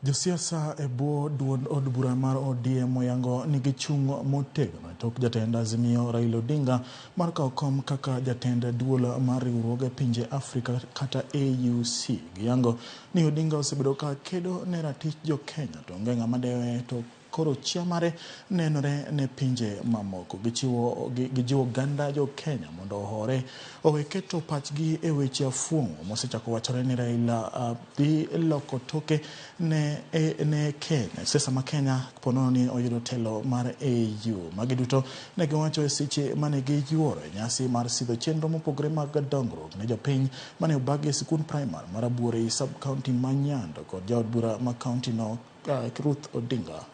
Josiasa ebo duol od bura mar ODM oyango nigi chung' motegno tok jatend Azimio Raila Odinga mar kawo kom kaka jatend duol mar riwruoge pinje Afrika kata AUC. Giyango ni Odinga osebedo ka kedo ne ratich jo Kenya to onge ng'ama dewe to koro chia mare nenore ne pinje mamoko. Gijiwo ganda jo Kenya mondo ohore owe keto pachgi e weche afuong'o mosechako wachore ni Raila dhi loko toke ne Kenya. Sesa ma Kenya ponono ni oyudo telo mar AU. Magi duto ne giwacho e seche mane giyuoro e nyasi mar sidho chenro mopogore mag dongruok ne jopiny mane obagi e sikund primar mar Abuore sub-county ma Nyando kod jaod bura ma county no Ruth Odinga.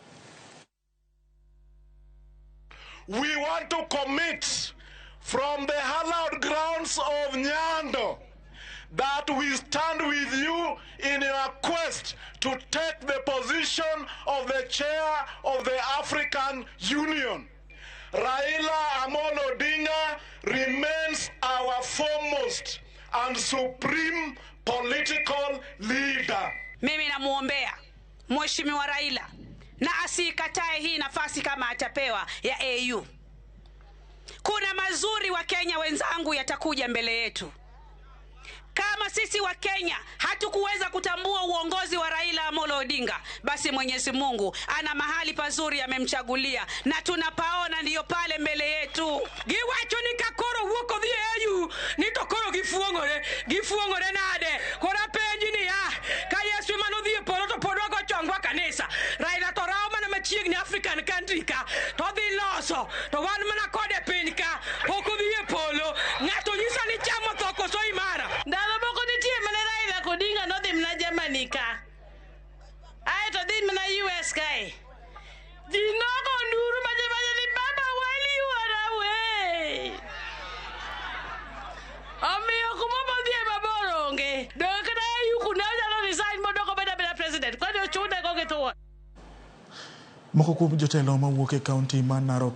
We want to commit from the hallowed grounds of Nyando that we stand with you in your quest to take the position of the chair of the African Union. Raila Amolo Odinga remains our foremost and supreme political leader. Mimi namuombea Mheshimiwa Raila na asikatae hii nafasi kama atapewa ya AU. Kuna mazuri wa Kenya wenzangu yatakuja mbele yetu. Kama sisi wa Kenya hatukuweza kutambua uongozi wa Raila Amolo Odinga, basi Mwenyezi Mungu ana mahali pazuri amemchagulia na tunapaona ndiyo pale mbele yetu. Giwacho ni kakoro wuko dhi AU ni tokoro gifuongore nade kora penji ni ka Yesu mano dhi polo to podwa go chongwa kanisa Raila to rawo mana machiegni African country ka to dhi loso to wan mana kode piny ka pok odhi e polo ng'ato nyisa ni chamo thoko so imara ndalo moko nitie mane Raila Odinga no dhi mna Germany ka ai to dhi mna US kae dinoko nduru maje ni baba wali wara we amiyo kuma bodhi e maboronge dok na yuku na jalo resign modoko beda president kwa chude ko gitwo. Moko kuom jotelo mawuok e kaunti ma Narok